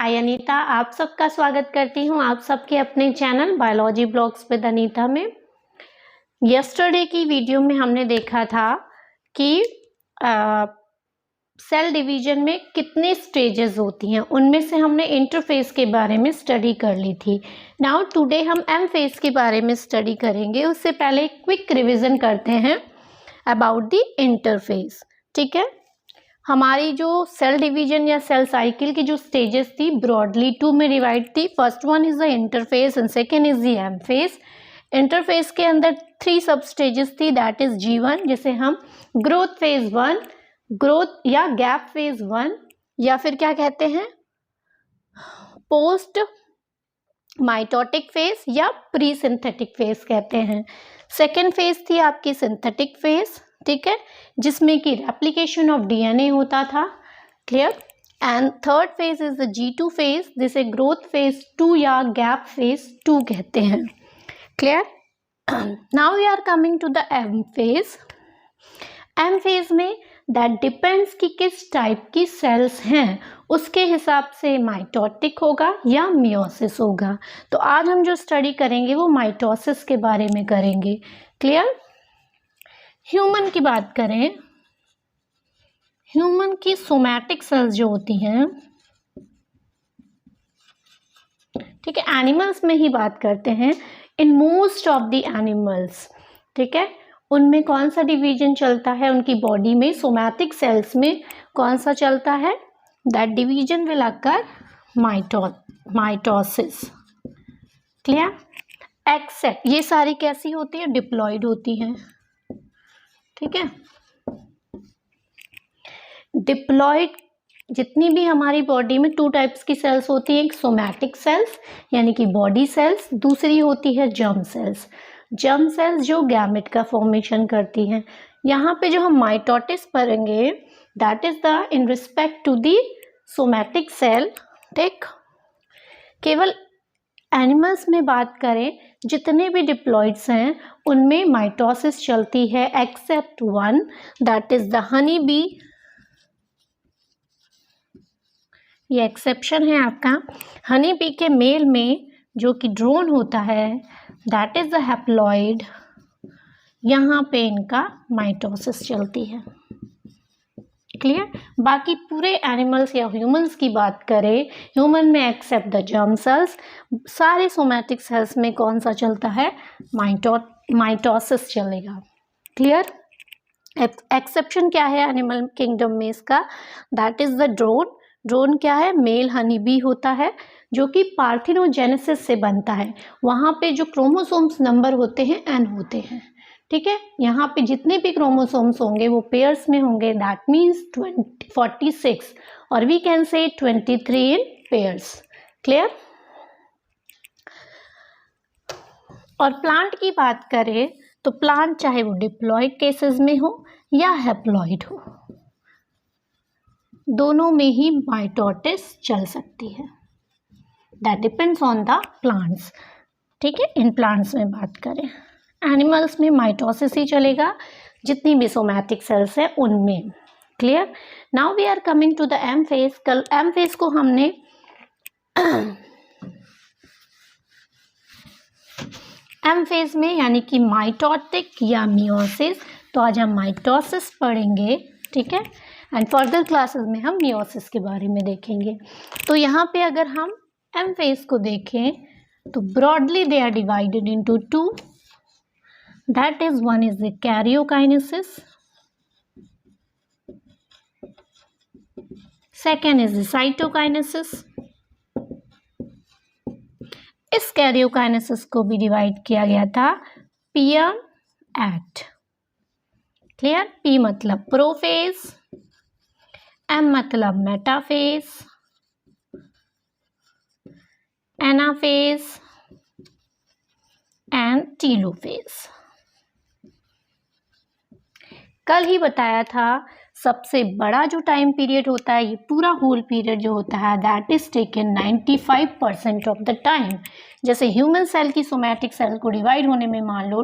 हाय अनीता, आप सबका स्वागत करती हूँ आप सबके अपने channel biology blogs with Anita में। यस्टरडे की वीडियो में हमने देखा था कि सेल डिवीजन में कितने स्टेजेस होती हैं, उनमें से हमने इंटरफेस के बारे में स्टडी कर ली थी। नाउ टुडे हम एम फेज के बारे में स्टडी करेंगे। उससे पहले क्विक रिविजन करते हैं अबाउट द इंटरफेस। ठीक है, हमारी जो सेल डिवीजन या सेल साइकिल की जो स्टेजेस थी ब्रॉडली टू में डिवाइड थी। First one is the interface and second is the M phase. Interface के अंदर 3 सब स्टेजेस थी, दैट इज G1 जिसे हम ग्रोथ फेज 1, ग्रोथ या गैप फेज 1 या फिर क्या कहते हैं पोस्ट माइटोटिक फेज या प्री सिंथेटिक फेज कहते हैं। सेकेंड फेज थी आपकी सिंथेटिक फेज, ठीक है, जिसमें कि रेप्लिकेशन ऑफ DNA होता था। Clear. And third phase is the G2 phase जिसे ग्रोथ फेज 2 या गैप फेज 2 कहते हैं। Clear. Now we are coming to the M phase. M phase में दैट डिपेंड्स कि किस टाइप की सेल्स हैं, उसके हिसाब से माइटोटिक होगा या मियोसिस होगा। तो आज हम जो स्टडी करेंगे वो माइटोसिस के बारे में करेंगे। क्लियर। ह्यूमन की बात करें, ह्यूमन की सोमैटिक सेल्स जो होती हैं, ठीक है, एनिमल्स में ही बात करते हैं। In most of the animals, ठीक है, उनमें कौन सा डिवीजन चलता है उनकी बॉडी में, सोमैटिक सेल्स में कौन सा चलता है, that division will occur mitosis. Clear. Except ये सारी कैसी होती है, डिप्लॉयड होती हैं। ठीक है, डिप्लॉयड जितनी भी हमारी बॉडी में 2 टाइप्स की सेल्स होती है, एक सोमैटिक सेल्स यानी कि बॉडी सेल्स, दूसरी होती है जर्म सेल्स। जर्म सेल्स जो गैमेट का फॉर्मेशन करती हैं। यहाँ पे जो हम माइटोसिस पढ़ेंगे that is the in respect to the somatic cell. ठीक, केवल एनिमल्स में बात करें जितने भी डिप्लॉइड्स हैं उनमें माइटोसिस चलती है except one, that is the honey bee. ये एक्सेप्शन है आपका। हनी बी के मेल में जो कि ड्रोन होता है दैट इज द हैप्लॉइड, यहाँ पे इनका माइटोसिस चलती है। क्लियर। बाकी पूरे एनिमल्स या ह्यूमंस की बात करें, ह्यूमन में एक्सेप्ट द जर्म सेल्स, सारे सोमैटिक सेल्स में कौन सा चलता है, माइटोसिस चलेगा। क्लियर। एक्सेप्शन क्या है एनिमल किंगडम में इसका, that is the drone. Drone क्या है, मेल हनी बी होता है जो कि पार्थिनोजेनेसिस से बनता है। वहाँ पे जो क्रोमोसोम्स नंबर होते हैं n होते हैं। ठीक है, यहाँ पे जितने भी क्रोमोसोम्स होंगे वो पेयर्स में होंगे, दैट मीन्स 46 और we can say 23 in pairs. Clear. और प्लांट की बात करें तो प्लांट चाहे वो डिप्लॉयड केसेस में हो या हैप्लॉइड हो, दोनों में ही माइटोसिस चल सकती है, that depends on the plants. ठीक है, इन प्लांट्स में बात करें, एनिमल्स में माइटोसिस ही चलेगा जितनी भी सोमैटिक सेल्स है उनमें। Clear. Now we are coming to the M phase. कल एम फेज को हमने एम फेज में यानी कि माइटोटिक या मियोसिस, तो आज हम माइटोसिस पढ़ेंगे। ठीक है, एंड फर्दर क्लासेस में हम मियोसिस के बारे में देखेंगे। तो यहाँ पे अगर हम एम फेज को देखें तो broadly they are divided into 2, that is one is the karyokinesis, second is the cytokinesis. इस कैरियोकाइनेसिस को भी डिवाइड किया गया था PM एट। क्लियर। P मतलब प्रोफेज, M मतलब मेटाफेज, एनाफेज एंड टीलोफेज। कल ही बताया था सबसे बड़ा जो टाइम पीरियड होता है, ये पूरा होल पीरियड जो होता है that is taken 95% of the time. जैसे ह्यूमन सेल की सोमैटिक सेल को डिवाइड होने में मान लो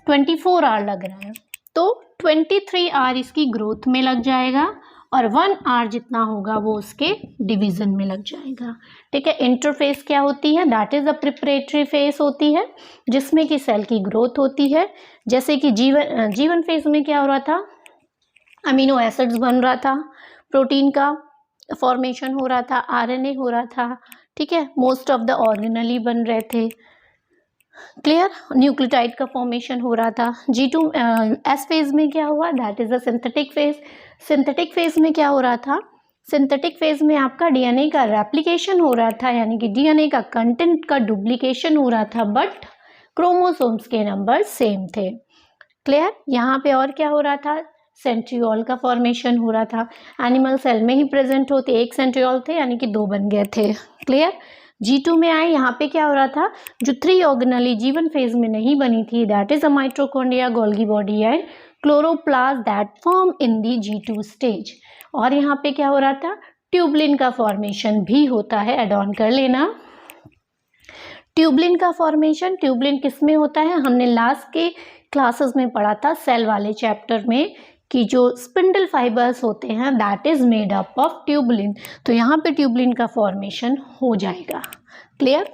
24 आवर लग रहा है, तो 23 आवर इसकी ग्रोथ में लग जाएगा और 1 आवर जितना होगा वो उसके डिवीज़न में लग जाएगा। ठीक है, इंटरफेस क्या होती है, that is a preparatory face होती है जिसमें कि सेल की ग्रोथ होती है। जैसे कि जीवन फेज में क्या हो रहा था, अमीनो एसिड्स बन रहा था, प्रोटीन का फॉर्मेशन हो रहा था, आरएनए हो रहा था। ठीक है, मोस्ट ऑफ द ऑर्गेनेली बन रहे थे। क्लियर, न्यूक्लियोटाइड का फॉर्मेशन हो रहा था। G2 एस फेज में क्या हुआ, that is a synthetic phase. Synthetic phase में क्या हो रहा था, सिंथेटिक फेज में आपका डीएनए का रेप्लिकेशन हो रहा था, यानी कि डीएनए का कंटेंट का डुप्लीकेशन हो रहा था, बट क्रोमोसोम्स के नंबर सेम थे। क्लियर, यहाँ पे और क्या हो रहा था, सेंट्रियोल का फॉर्मेशन हो रहा था। एनिमल सेल में ही प्रेजेंट होते एक सेंट्रियोल थे, यानी कि 2 बन गए थे। क्लियर, G2 में आए, यहाँ पे क्या हो रहा था, जो 3 ऑर्गेनेली जीवन फेज में नहीं बनी थी, that is a mitochondria, Golgi body and chloroplast that form in the G2 stage. और यहाँ पे क्या हो रहा था, ट्यूबलिन का फॉर्मेशन भी होता है, एड ऑन कर लेना। ट्यूबलिन का फॉर्मेशन, ट्यूबलिन किस में होता है, हमने लास्ट के क्लासेस में पढ़ा था सेल वाले चैप्टर में कि जो स्पिंडल फाइबर्स होते हैं that is made up of tubulin. तो यहाँ पे ट्यूबलिन का फॉर्मेशन हो जाएगा। क्लियर,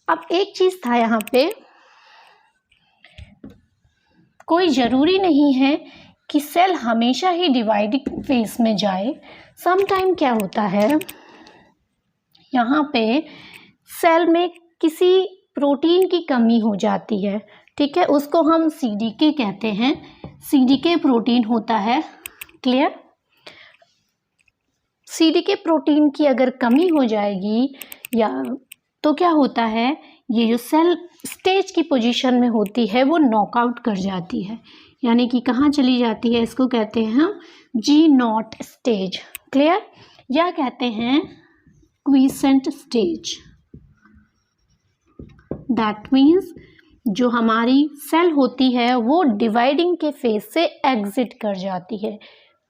अब एक चीज था यहाँ पे, कोई जरूरी नहीं है कि सेल हमेशा ही डिवाइडिंग फेज में जाए। सम टाइम क्या होता है, यहाँ पे सेल में किसी प्रोटीन की कमी हो जाती है। ठीक है, उसको हम CDK कहते हैं, CDK प्रोटीन होता है। क्लियर, CDK प्रोटीन की अगर कमी हो जाएगी या तो क्या होता है, ये जो सेल स्टेज की पोजीशन में होती है वो नॉकआउट कर जाती है, यानी कि कहाँ चली जाती है, इसको कहते हैं हम G0 स्टेज। क्लियर, या कहते हैं क्वीसेंट स्टेज। दैट मीन्स जो हमारी सेल होती है वो डिवाइडिंग के फेज से एग्जिट कर जाती है,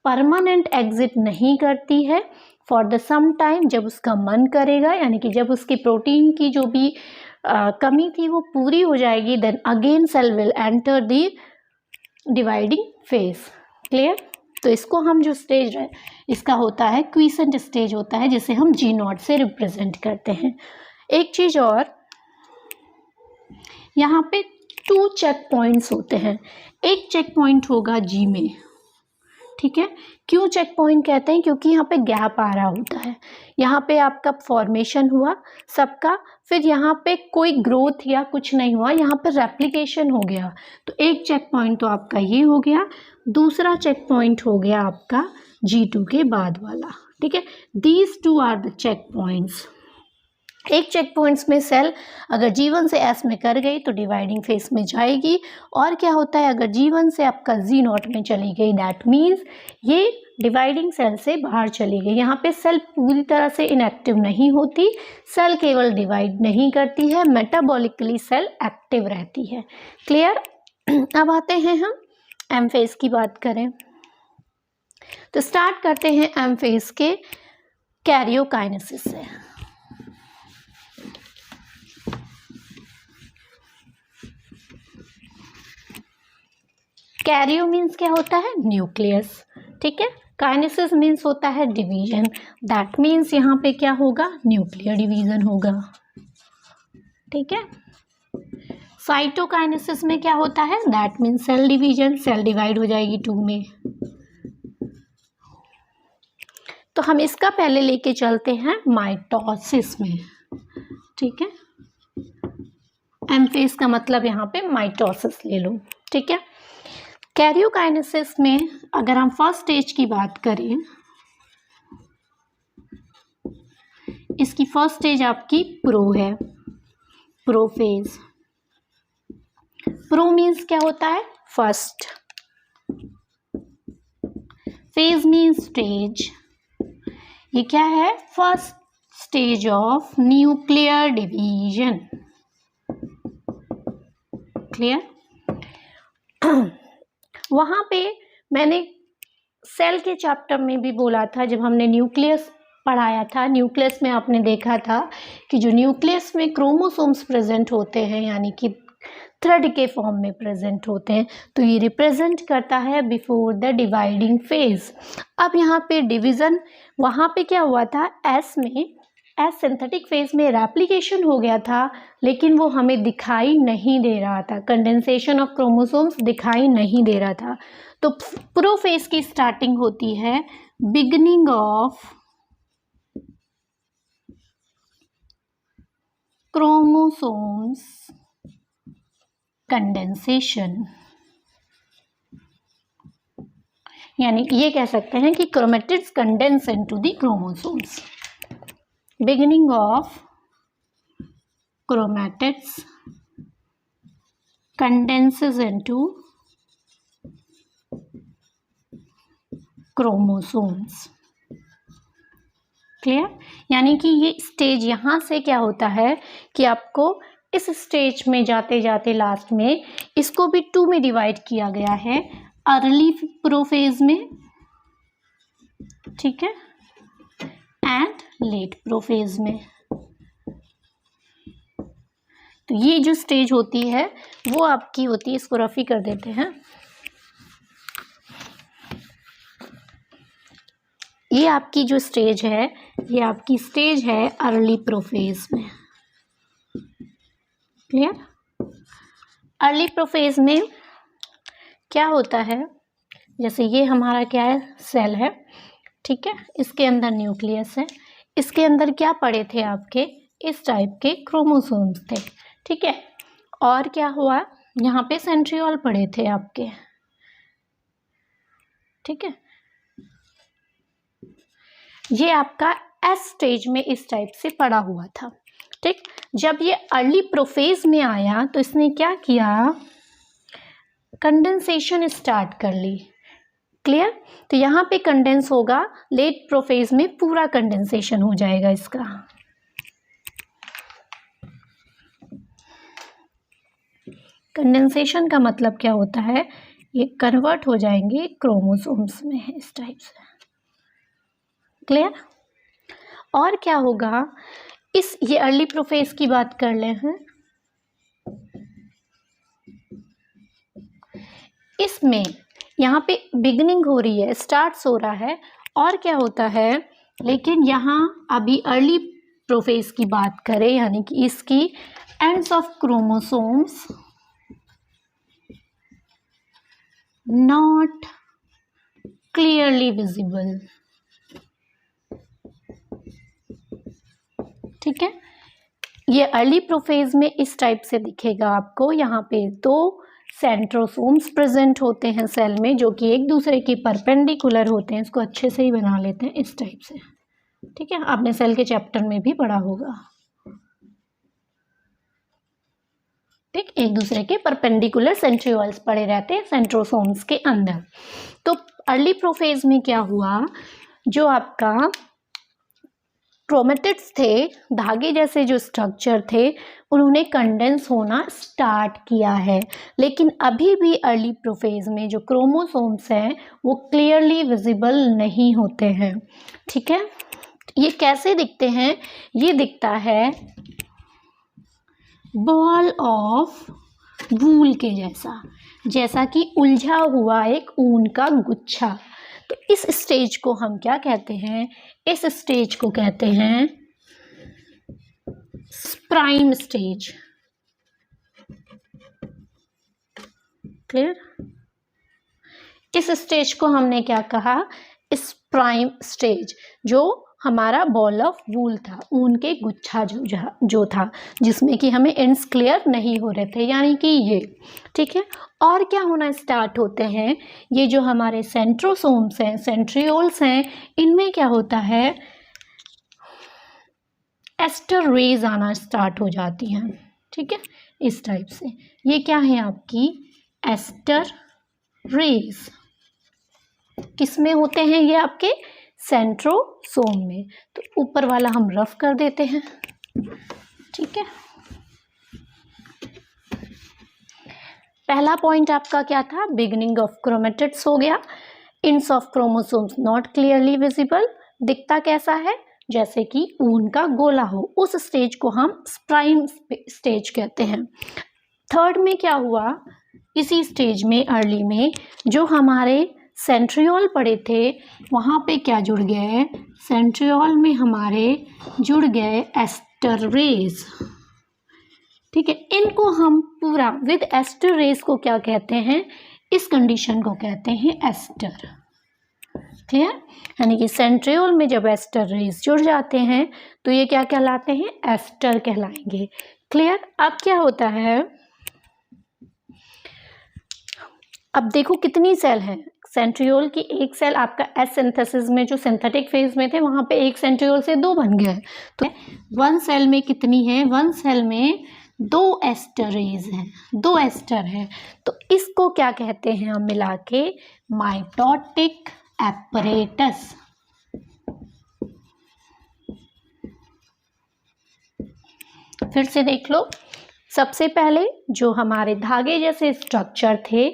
परमानेंट एग्जिट नहीं करती है, फॉर द सम टाइम, जब उसका मन करेगा, यानी कि जब उसकी प्रोटीन की जो भी कमी थी वो पूरी हो जाएगी, then again cell will enter the dividing phase. Clear, तो इसको हम जो स्टेज है इसका होता है क्वीसेंट स्टेज होता है, जिसे हम G0 से रिप्रेजेंट करते हैं। एक चीज और, यहाँ पे 2 चेक पॉइंट्स होते हैं, एक चेक पॉइंट होगा G में। ठीक है, क्यों चेक पॉइंट कहते हैं, क्योंकि यहाँ पे गैप आ रहा होता है, यहाँ पे आपका फॉर्मेशन हुआ सबका, फिर यहाँ पे कोई ग्रोथ या कुछ नहीं हुआ, यहाँ पे रेप्लिकेशन हो गया, तो एक चेक पॉइंट तो आपका ये हो गया, दूसरा चेक पॉइंट हो गया आपका G2 के बाद वाला। ठीक है, these 2 are the check points. एक चेक पॉइंट्स में सेल अगर G1 से S में कर गई तो डिवाइडिंग फेज में जाएगी, और क्या होता है, अगर G1 से आपका G0 में चली गई, दैट मीन्स ये डिवाइडिंग सेल से बाहर चली गई। यहाँ पे सेल पूरी तरह से इनएक्टिव नहीं होती, सेल केवल डिवाइड नहीं करती है, मेटाबॉलिकली सेल एक्टिव रहती है। क्लियर, अब आते हैं हम M फेज की बात करें तो स्टार्ट करते हैं M फेज के कैरियोकाइनेसिस से। कैरियो मीन्स क्या होता है, न्यूक्लियस। ठीक है, काइनेसिस मीन्स होता है डिवीजन, दैट मीन्स यहाँ पे क्या होगा, न्यूक्लियर डिवीजन होगा। ठीक है, साइटोकाइनेसिस में क्या होता है, that means cell division, cell divide हो जाएगी 2 में। तो हम इसका पहले लेके चलते हैं माइटोसिस में। ठीक है, एम फेज का मतलब यहाँ पे माइटोसिस ले लो। ठीक है, कैरियोकाइनेसिस में अगर हम फर्स्ट स्टेज की बात करें, इसकी फर्स्ट स्टेज आपकी प्रो है, प्रोफेज। प्रो मीन्स क्या होता है, फर्स्ट, फेज मीन्स स्टेज, ये क्या है, first stage of nuclear division. Clear, वहां पे मैंने सेल के चैप्टर में भी बोला था, जब हमने न्यूक्लियस पढ़ाया था, न्यूक्लियस में आपने देखा था कि जो न्यूक्लियस में क्रोमोसोम्स प्रेजेंट होते हैं, यानी कि थ्रेड के फॉर्म में प्रेजेंट होते हैं। तो ये रिप्रेजेंट करता है बिफोर द डिवाइडिंग फेज। अब यहाँ पे डिवीज़न, वहाँ पे क्या हुआ था, एस में, एस सिंथेटिक फेज में रेप्लिकेशन हो गया था, लेकिन वो हमें दिखाई नहीं दे रहा था, कंडेंसेशन ऑफ क्रोमोसोम्स दिखाई नहीं दे रहा था। तो प्रोफेज की स्टार्टिंग होती है बिगिनिंग ऑफ क्रोमोसोम्स कंडेंसेशन, यानी ये कह सकते हैं कि chromatids condense into the chromosomes. Beginning of chromatids condenses into chromosomes। Clear? यानी कि ये स्टेज यहाँ से क्या होता है कि आपको इस स्टेज में जाते जाते लास्ट में इसको भी 2 में डिवाइड किया गया है, अर्ली प्रोफेज में, ठीक है, एंड लेट प्रोफेज में। तो ये जो स्टेज होती है वो आपकी होती है, इसको रफी कर देते हैं, ये आपकी जो स्टेज है ये आपकी स्टेज है अर्ली प्रोफेज में। क्लियर? अर्ली प्रोफेज में क्या होता है, जैसे ये हमारा क्या है, सेल है, ठीक है, इसके अंदर न्यूक्लियस है, इसके अंदर क्या पड़े थे आपके, इस टाइप के क्रोमोसोम्स थे, ठीक है, और क्या हुआ, यहाँ पे सेंट्रियोल पड़े थे आपके, ठीक है, ये आपका एस स्टेज में इस टाइप से पड़ा हुआ था, ठीक। जब ये अर्ली प्रोफेज में आया तो इसने क्या किया, कंडेंसेशन स्टार्ट कर ली। क्लियर? तो यहाँ पे कंडेंस होगा, लेट प्रोफेज में पूरा कंडेंसेशन हो जाएगा इसका। कंडेंसेशन का मतलब क्या होता है, ये कन्वर्ट हो जाएंगे क्रोमोसोम्स में इस टाइप से। क्लियर? और क्या होगा, इस ये अर्ली प्रोफेज की बात कर ले हैं, इसमें यहाँ पे बिगनिंग हो रही है, स्टार्ट्स हो रहा है, और क्या होता है, लेकिन यहाँ अभी अर्ली प्रोफेज की बात करें, यानी कि इसकी ends of chromosomes not clearly visible, ठीक है, ये अर्ली प्रोफेज में इस टाइप से दिखेगा आपको। यहाँ पे 2 सेंट्रोसोम्स प्रेजेंट होते हैं सेल में, जो कि एक दूसरे के परपेंडिकुलर होते हैं, इसको अच्छे से ही बना लेते हैं इस टाइप से, ठीक है, आपने सेल के चैप्टर में भी पढ़ा होगा, ठीक, एक दूसरे के परपेंडिकुलर सेंट्रियोल्स पड़े रहते हैं सेंट्रोसोम्स के अंदर। तो अर्ली प्रोफेज में क्या हुआ, जो आपका क्रोमेटिड्स थे, धागे जैसे जो स्ट्रक्चर थे, उन्होंने कंडेंस होना स्टार्ट किया है, लेकिन अभी भी अर्ली प्रोफेज में जो क्रोमोसोम्स हैं वो क्लियरली विजिबल नहीं होते हैं, ठीक है। ये कैसे दिखते हैं, ये दिखता है बॉल ऑफ वूल के जैसा, जैसा कि उलझा हुआ एक ऊन का गुच्छा। तो इस स्टेज को हम क्या कहते हैं, इस स्टेज को कहते हैं प्राइम स्टेज। क्लियर? इस स्टेज को हमने क्या कहा, इस प्राइम स्टेज, जो हमारा बॉल ऑफ वूल था, ऊन के गुच्छा जो था, जिसमें कि हमें एंड्स क्लियर नहीं हो रहे थे, यानी कि ये, ठीक है। और क्या होना स्टार्ट होते हैं, ये जो हमारे सेंट्रोसोम्स हैं, सेंट्रियोल्स हैं, इनमें क्या होता है, एस्टर रेज आना स्टार्ट हो जाती हैं, ठीक है, इस टाइप से। ये क्या है आपकी एस्टर रेज, किसमें होते हैं ये आपके सेंट्रोसोम में। तो ऊपर वाला हम रफ कर देते हैं, ठीक है। पहला पॉइंट आपका क्या था, बिगिनिंग ऑफ क्रोमेटिड्स हो गया, ends of chromosomes not clearly visible, दिखता कैसा है, जैसे कि ऊन का गोला हो, उस स्टेज को हम प्राइम स्टेज कहते हैं। थर्ड में क्या हुआ, इसी स्टेज में अर्ली में जो हमारे सेंट्रियोल पड़े थे वहाँ पे क्या जुड़ गए, सेंट्रियोल में हमारे जुड़ गए एस्टर रेज। ठीक है, इनको हम पूरा विद एस्टर रेज को क्या कहते हैं, इस कंडीशन को कहते हैं एस्टर। क्लियर, यानी कि सेंट्रियोल में जब एस्टर रेज जुड़ जाते हैं तो ये क्या कहलाते हैं, एस्टर कहलाएंगे। क्लियर, अब क्या होता है, अब देखो कितनी सेल है सेंट्रियोल की, एक सेल आपका एस सिंथेसिस में जो सिंथेटिक फेज में थे वहां पे एक सेंट्रियोल से 2 बन गए, तो 1 सेल में कितनी है, 1 सेल में 2 एस्टरेज हैं, 2 एस्टर है। तो इसको क्या कहते हैं हम मिला के, माइटोटिक एपरेटस। फिर से देख लो, सबसे पहले जो हमारे धागे जैसे स्ट्रक्चर थे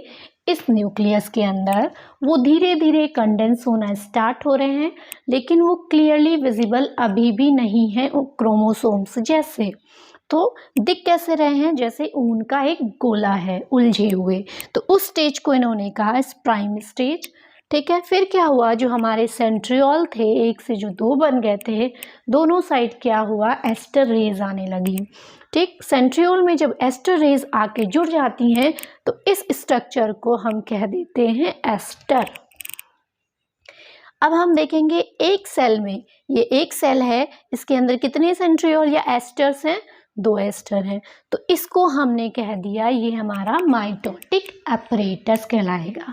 इस न्यूक्लियस के अंदर वो धीरे धीरे कंडेंस होना स्टार्ट हो रहे हैं, लेकिन वो क्लियरली विजिबल अभी भी नहीं है क्रोमोसोम्स जैसे। तो दिख कैसे रहे हैं, जैसे ऊन का एक गोला है उलझे हुए, तो उस स्टेज को इन्होंने कहा प्राइम स्टेज। ठीक है, फिर क्या हुआ, जो हमारे सेंट्रियोल थे एक से जो 2 बन गए थे, दोनों साइड क्या हुआ, एस्टर रेज आने लगी। ठीक, सेंट्रियोल में जब एस्टर रेज आके जुड़ जाती हैं तो इस स्ट्रक्चर को हम कह देते हैं एस्टर। अब हम देखेंगे एक सेल में, ये एक सेल है, इसके अंदर कितने सेंट्रियोल या एस्टर्स हैं, 2 एस्टर हैं, तो इसको हमने कह दिया ये हमारा माइटोटिक एपरेटस कहलाएगा।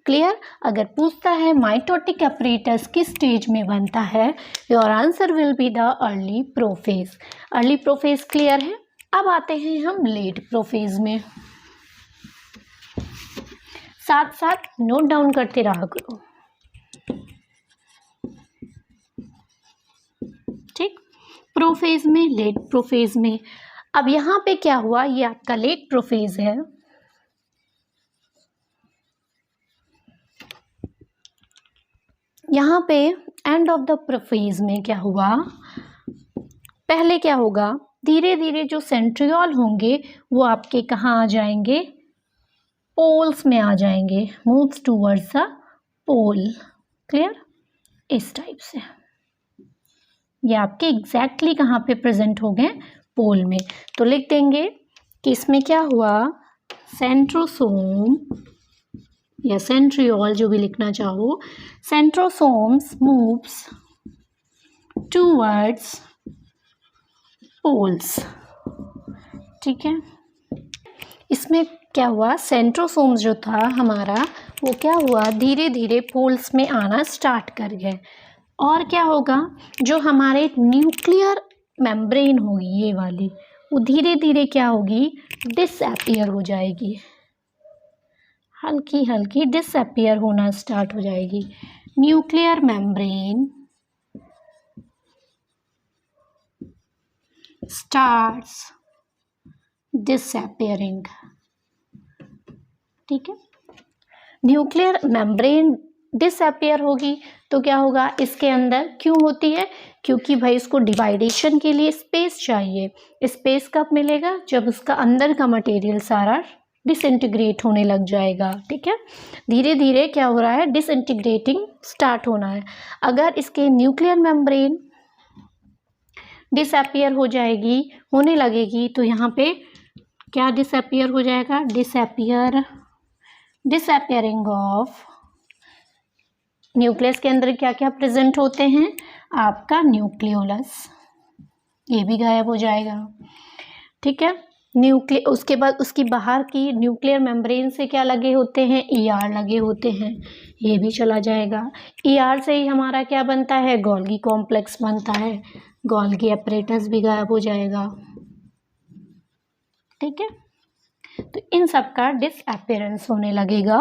क्लियर, अगर पूछता है माइटोटिक एपरेटस किस स्टेज में बनता है, your answer will be the early prophase. Early prophase clear है। अब आते हैं हम लेट प्रोफेज में, साथ साथ नोट डाउन करते रहा करो। ठीक, प्रोफेज में, लेट प्रोफेज में। अब यहाँ पे क्या हुआ, ये आपका लेट प्रोफेज है। यहाँ पे एंड ऑफ द प्रोफेज में क्या हुआ, पहले क्या होगा, धीरे धीरे जो सेंट्रियोल होंगे वो आपके कहाँ आ जाएंगे, पोल्स में आ जाएंगे, moves towards the pole. Clear, इस टाइप से ये आपके एग्जैक्टली कहाँ पे प्रेजेंट हो गए, पोल में। तो लिख देंगे कि इसमें क्या हुआ, सेंट्रोसोम या सेंट्रियोल जो भी लिखना चाहो, सेंट्रोसोम्स मूव्स टूवर्ड्स पोल्स। ठीक है, इसमें क्या हुआ, सेंट्रोसोम्स जो था हमारा वो क्या हुआ, धीरे धीरे पोल्स में आना स्टार्ट कर गए। और क्या होगा, जो हमारे न्यूक्लियर मेम्ब्रेन होगी ये वाली, वो धीरे धीरे क्या होगी, डिसअपियर हो जाएगी, हल्की हल्की डिसअपियर होना स्टार्ट हो जाएगी। Nuclear membrane starts disappearing. ठीक है, न्यूक्लियर मेम्ब्रेन डिसअपियर होगी तो क्या होगा, इसके अंदर क्यों होती है, क्योंकि भाई इसको डिवाइडेशन के लिए स्पेस चाहिए। स्पेस कब मिलेगा, जब उसका अंदर का मटेरियल सारा डिसइंटीग्रेट होने लग जाएगा। ठीक है, धीरे धीरे क्या हो रहा है, डिसइंटीग्रेटिंग स्टार्ट होना है। अगर इसके न्यूक्लियर मेम्ब्रेन डिसअपियर हो जाएगी, होने लगेगी, तो यहाँ पे क्या डिसअपियर हो जाएगा, डिसअपियरिंग ऑफ न्यूक्लियस के अंदर क्या क्या प्रेजेंट होते हैं, आपका न्यूक्लियोलस, ये भी गायब हो जाएगा। ठीक है, उसके बाद उसकी बाहर की न्यूक्लियर मेम्ब्रेन से क्या लगे होते हैं, ईआर लगे होते हैं, ये भी चला जाएगा। ईआर से ही हमारा क्या बनता है, गोल्गी कॉम्प्लेक्स बनता है, गोल्गी एपरेटस भी गायब हो जाएगा। ठीक है, तो इन सब का डिसअपियरेंस होने लगेगा।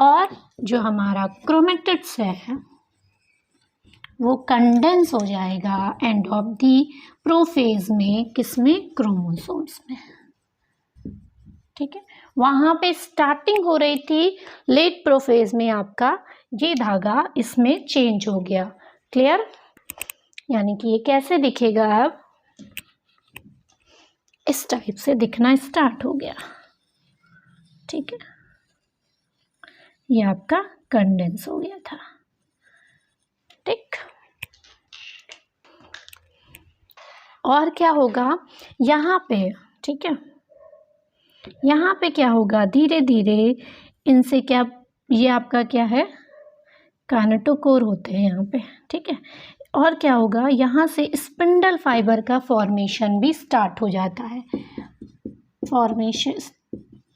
और जो हमारा क्रोमेटिड्स है वो कंडेंस हो जाएगा एंड ऑफ दी प्रोफेज में, किसमें, क्रोमोसोम्स में। ठीक है, वहाँ पे स्टार्टिंग हो रही थी लेट प्रोफेज में, आपका ये धागा इसमें चेंज हो गया। क्लियर, यानी कि ये कैसे दिखेगा, अब इस टाइप से दिखना स्टार्ट हो गया। ठीक है, ये आपका कंडेंस हो गया था। ठीक, और क्या होगा यहाँ पे, ठीक है, यहाँ पे क्या होगा, धीरे धीरे इनसे क्या, ये आपका क्या है, काइनेटोकोर होते हैं यहाँ पे। ठीक है, और क्या होगा, यहाँ से स्पिंडल फाइबर का फॉर्मेशन भी स्टार्ट हो जाता है।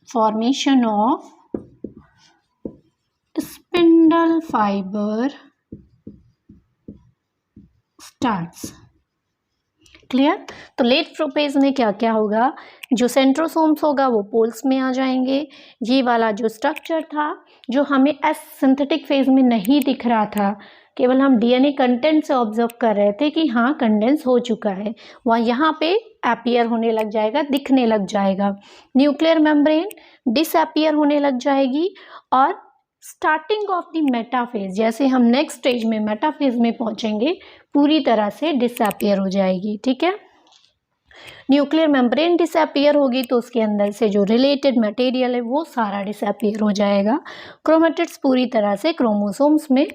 Formation of spindle fibre starts. Clear. तो लेट प्रोपेज में क्या क्या होगा, जो सेंट्रोसोम्स होगा वो पोल्स में आ जाएंगे। ये वाला जो स्ट्रक्चर था जो हमें एस सिंथेटिक फेज में नहीं दिख रहा था, केवल हम डीएनए कंटेंट से ऑब्जर्व कर रहे थे कि हाँ कंडेंस हो चुका है, वहाँ यहाँ पे अपीयर होने लग जाएगा, दिखने लग जाएगा। न्यूक्लियर मेम्ब्रेन डिसअपीयर होने लग जाएगी और स्टार्टिंग ऑफ द मेटाफेज, जैसे हम नेक्स्ट स्टेज में मेटाफेज में पहुंचेंगे, पूरी तरह से डिसअपीयर हो जाएगी। ठीक है, न्यूक्लियर मेम्ब्रेन डिसअपीयर होगी तो उसके अंदर से जो रिलेटेड मटेरियल है वो सारा डिसअपीयर हो जाएगा। क्रोमेटिड्स पूरी तरह से क्रोमोसोम्स में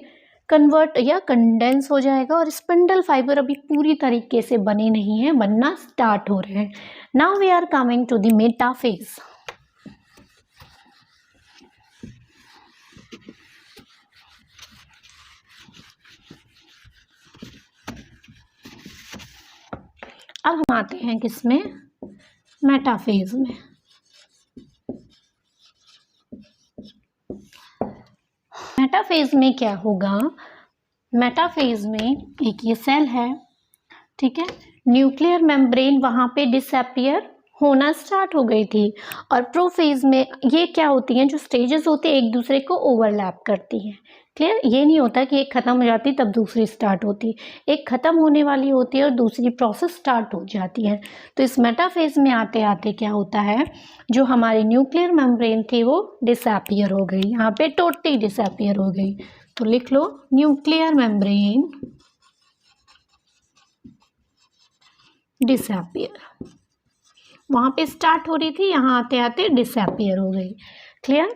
कन्वर्ट या कंडेंस हो जाएगा और स्पिंडल फाइबर अभी पूरी तरीके से बने नहीं हैं, बनना स्टार्ट हो रहे हैं। Now we are coming to the metaphase. अब हम आते हैं किसमें, मेटाफेज में। मेटाफेज में क्या होगा, मेटाफेज में एक ये सेल है, ठीक है, न्यूक्लियर मेम्ब्रेन वहाँ पे डिसअपीयर होना स्टार्ट हो गई थी और प्रोफेज में ये क्या होती हैं, जो स्टेजेस होती हैं एक दूसरे को ओवरलैप करती हैं। क्लियर, ये नहीं होता कि एक ख़त्म हो जाती तब दूसरी स्टार्ट होती, एक ख़त्म होने वाली होती है और दूसरी प्रोसेस स्टार्ट हो जाती है। तो इस मेटाफेज में आते आते क्या होता है, जो हमारी न्यूक्लियर मेम्ब्रेन थी वो डिसअपीयर हो गई, यहाँ पे टोटली डिसअपीयर हो गई। तो लिख लो, न्यूक्लियर मेम्ब्रेन डिसअपीयर, वहाँ पे स्टार्ट हो रही थी, यहाँ आते आते डिसअपीयर हो गई। क्लियर।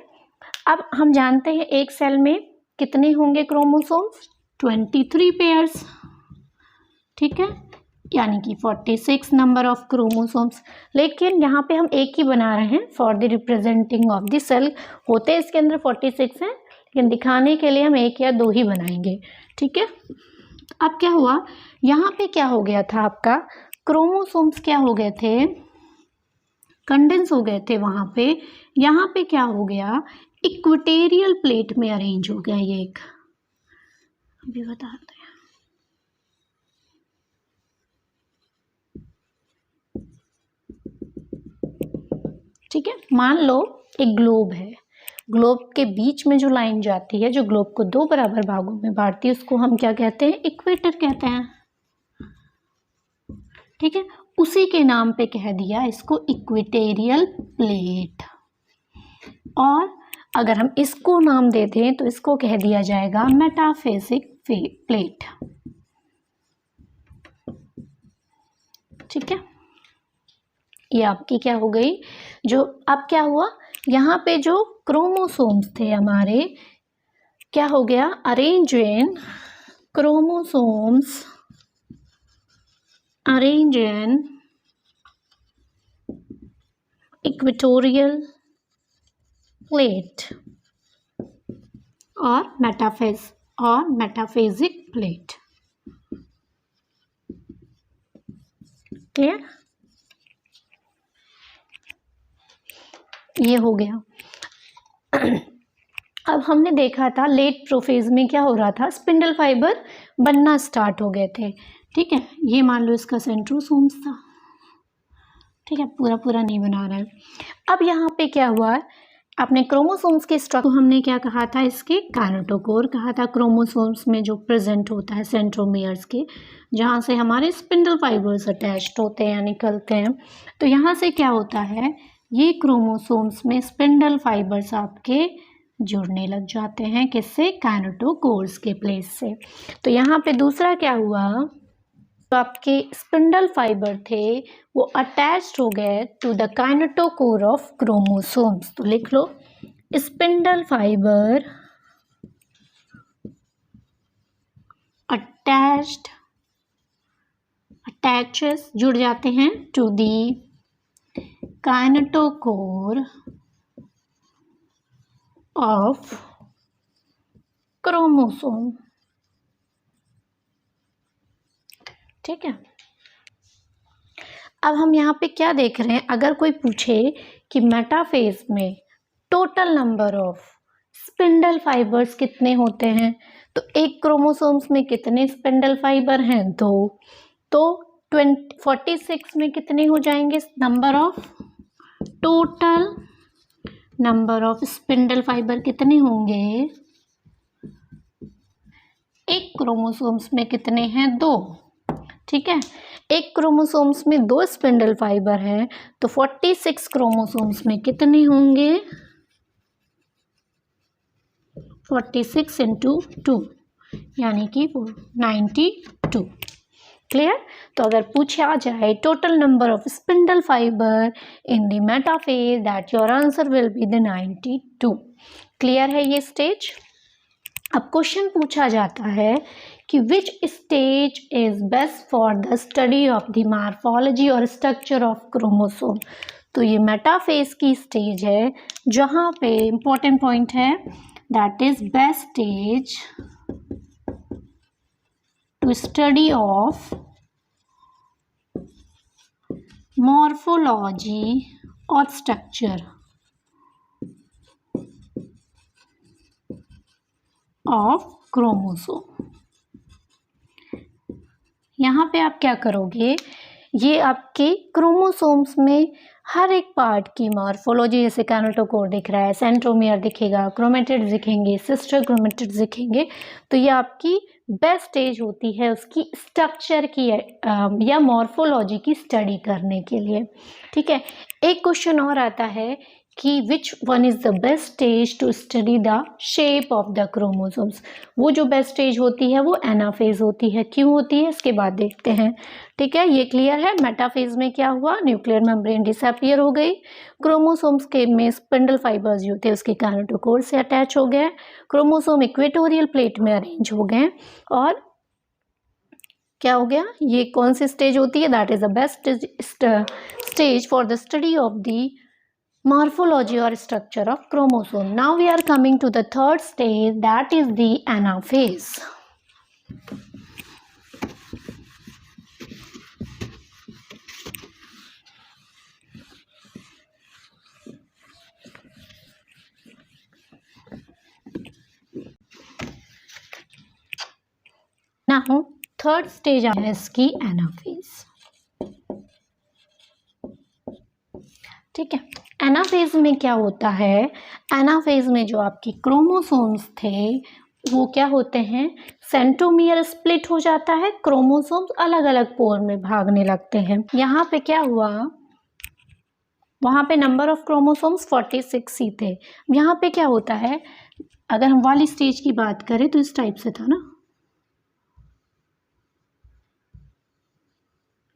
अब हम जानते हैं एक सेल में कितने होंगे क्रोमोसोम्स, 23 पेयर्स, ठीक है, यानी कि 46 नंबर ऑफ क्रोमोसोम्स। लेकिन यहाँ पे हम एक ही बना रहे हैं for the representing of the cell, होते इसके अंदर 46 हैं लेकिन दिखाने के लिए हम एक या दो ही बनाएंगे। ठीक है, अब क्या हुआ, यहाँ पे क्या हो गया था, आपका क्रोमोसोम्स क्या हो गए थे, कंडेंस हो गए थे वहाँ पे। यहाँ पे क्या हो गया, इक्वेटोरियल प्लेट में अरेंज हो गया ये एक, अभी बताते हैं। ठीक है, मान लो एक ग्लोब है, ग्लोब के बीच में जो लाइन जाती है, जो ग्लोब को दो बराबर भागों में बांटती है, उसको हम क्या कहते हैं, इक्वेटर कहते हैं। ठीक है, उसी के नाम पे कह दिया इसको इक्वेटोरियल प्लेट, और अगर हम इसको नाम दे दें तो इसको कह दिया जाएगा मेटाफेजिक प्लेट। ठीक है, ये आपकी क्या हो गई, जो अब क्या हुआ, यहाँ पे जो क्रोमोसोम्स थे हमारे, क्या हो गया, arrange in chromosomes arrange in equatorial plate और मेटाफेजिक प्लेट। क्लियर, ये हो गया। अब हमने देखा था लेट प्रोफेज में क्या हो रहा था, स्पिंडल फाइबर बनना स्टार्ट हो गए थे। ठीक है, ये मान लो इसका सेंट्रोसोम्स था। ठीक है, पूरा पूरा नहीं बना रहा है। अब यहाँ पे क्या हुआ, अपने क्रोमोसोम्स के स्ट्रक्चर को हमने क्या कहा था, इसके काइनेटोकोर कहा था। क्रोमोसोम्स में जो प्रेजेंट होता है सेंट्रोमियर्स के, जहाँ से हमारे स्पिंडल फाइबर्स अटैच्ड होते हैं या निकलते हैं। तो यहाँ से क्या होता है, ये क्रोमोसोम्स में स्पिंडल फाइबर्स आपके जुड़ने लग जाते हैं, किससे, काइनेटोकोर्स के प्लेस से। तो यहाँ पे दूसरा क्या हुआ, जो आपके स्पिंडल फाइबर थे वो अटैच्ड हो गए to the kinetochore of chromosomes. तो लिख लो, स्पिंडल फाइबर अटैचेस जुड़ जाते हैं to the kinetochore of chromosome. ठीक है, अब हम यहाँ पे क्या देख रहे हैं, अगर कोई पूछे कि मेटाफेज में total number of spindle fibres कितने होते हैं, तो एक क्रोमोसोम्स में कितने स्पिंडल फाइबर हैं? 2। तो 46 में कितने हो जाएंगे number of, total number of spindle fibre कितने होंगे? एक क्रोमोसोम्स में कितने हैं? 2। ठीक है, एक क्रोमोसोम्स में 2 स्पिंडल फाइबर हैं, तो 46 क्रोमोसोम्स में कितने होंगे? 46 इंटू 2 यानी कि 92। क्लियर? तो अगर पूछा जाए total number of spindle fibre in the metaphase, that your answer will be the 92। Clear है ये स्टेज? अब क्वेश्चन पूछा जाता है कि which stage is best for the study of the morphology और स्ट्रक्चर ऑफ क्रोमोसोम। तो ये मेटाफेज की स्टेज है जहाँ पे इंपॉर्टेंट पॉइंट है, that is best stage to study of morphology और स्ट्रक्चर ऑफ क्रोमोसोम। यहाँ पे आप क्या करोगे, ये आपके क्रोमोसोम्स में हर एक पार्ट की मॉर्फोलॉजी, जैसे काइनेटोकोर दिख रहा है, सेंट्रोमियर दिखेगा, क्रोमेटिड्स दिखेंगे, सिस्टर क्रोमेटिड्स दिखेंगे, तो ये आपकी बेस्ट स्टेज होती है उसकी स्ट्रक्चर की या मॉर्फोलॉजी की स्टडी करने के लिए। ठीक है, एक क्वेश्चन और आता है कि which one is the best stage to study the shape of the chromosomes. वो जो बेस्ट स्टेज होती है वो एनाफेज होती है। क्यों होती है इसके बाद देखते हैं। ठीक है, ये क्लियर है। मेटाफेज में क्या हुआ, न्यूक्लियर मेम्ब्रेन डिसअपियर हो गई, क्रोमोसोम्स के में स्पिंडल फाइबर्स जो थे उसके काइनेटोकोर से अटैच हो गए, क्रोमोसोम इक्वेटोरियल प्लेट में अरेंज हो गए, और क्या हो गया, ये कौन सी स्टेज होती है, that is the best stage for the study of the morphology or structure of chromosome. Now we are coming to the third stage, that is the anaphase. Now third stage है इसकी anaphase. ठीक है, anaphase में क्या होता है, anaphase में जो आपके क्रोमोसोम्स थे वो क्या होते हैं, सेंट्रोमियर स्प्लिट हो जाता है, क्रोमोसोम्स अलग अलग पोर में भागने लगते हैं। यहाँ पे क्या हुआ, वहाँ पे नंबर ऑफ क्रोमोसोम्स 46 ही थे। यहाँ पे क्या होता है, अगर हम वाली स्टेज की बात करें तो इस टाइप से था ना,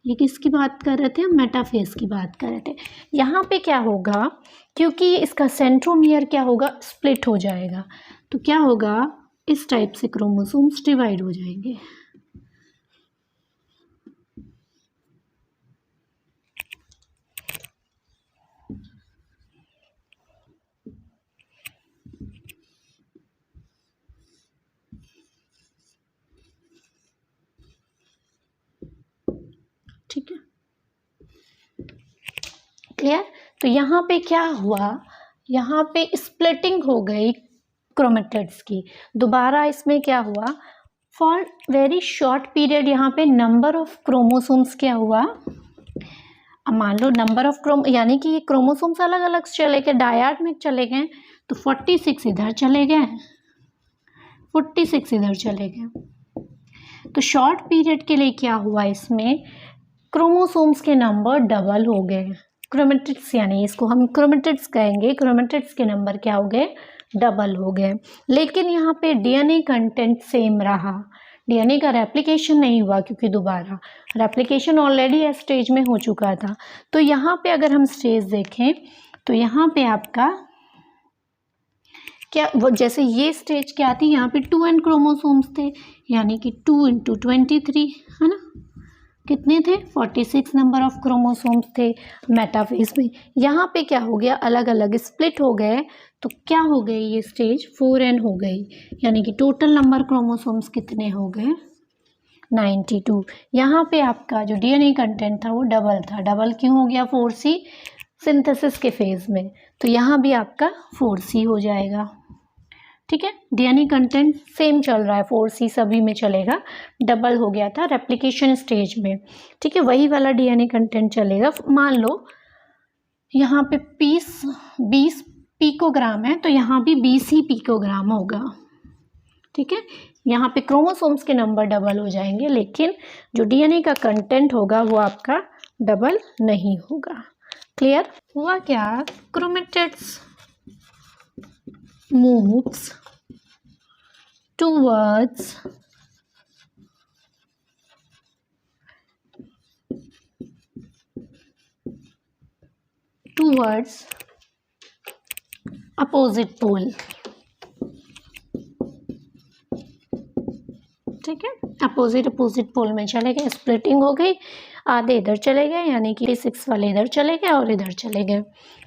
ये किसकी बात कर रहे थे, हम मेटाफेज की बात कर रहे थे। यहाँ पे क्या होगा, क्योंकि इसका सेंट्रोमियर क्या होगा, स्प्लिट हो जाएगा, तो क्या होगा, इस टाइप से क्रोमोसोम्स डिवाइड हो जाएंगे। ठीक है, क्लियर। तो यहाँ पे क्या हुआ, यहाँ पे स्प्लिटिंग हो गई क्रोमेटिड्स की। दोबारा इसमें क्या हुआ, फॉर वेरी शॉर्ट पीरियड यहाँ पे नंबर ऑफ क्रोमोसोम्स क्या हुआ, अब मान लो नंबर ऑफ यानी कि ये क्रोमोसोम्स अलग अलग चले गए, डायड में चले गए, तो 46 इधर चले गए, 46 इधर चले गए। तो शॉर्ट पीरियड के लिए क्या हुआ, इसमें क्रोमोसोम्स के नंबर डबल हो गए। क्रोमेटिड्स यानी इसको हम क्रोमेटिड्स कहेंगे, क्रोमेटिड्स के नंबर क्या हो गए, डबल हो गए। लेकिन यहाँ पे डीएनए कंटेंट सेम रहा। डीएनए का रेप्लिकेशन नहीं हुआ, क्योंकि दोबारा रेप्लिकेशन ऑलरेडी इस स्टेज में हो चुका था। तो यहाँ पे अगर हम स्टेज देखें तो यहाँ पे आपका क्या वो, जैसे ये स्टेज क्या थी, यहाँ पे 2n क्रोमोसोम्स थे, यानी कि 2 × 23 है ना, कितने थे 46 नंबर ऑफ क्रोमोसोम्स थे मेटाफेज में। यहाँ पे क्या हो गया, अलग अलग स्प्लिट हो गए, तो क्या हो गई ये स्टेज 4n हो गई, यानी कि टोटल नंबर क्रोमोसोम्स कितने हो गए 92। यहाँ पे आपका जो डीएनए कंटेंट था वो डबल था। डबल क्यों हो गया 4c, सिंथेसिस के फेज में, तो यहाँ भी आपका 4c हो जाएगा। ठीक है, डीएनए कंटेंट सेम चल रहा है, 4c सभी में चलेगा, डबल हो गया था रेप्लिकेशन स्टेज में। ठीक है, वही वाला डीएनए कंटेंट चलेगा। मान लो यहाँ पे 20 पिकोग्राम है, तो यहाँ भी 20 ही पिकोग्राम होगा। ठीक है, यहाँ पे क्रोमोसोम्स के नंबर डबल हो जाएंगे, लेकिन जो डीएनए का कंटेंट होगा वो आपका डबल नहीं होगा। क्लियर हुआ क्या, chromatids moves towards opposite pole। ठीक है, अपोजिट पोल में चले गए, स्प्लिटिंग हो गई, आधे इधर चले गए, यानी कि 6 वाले इधर चले गए और इधर चले गए।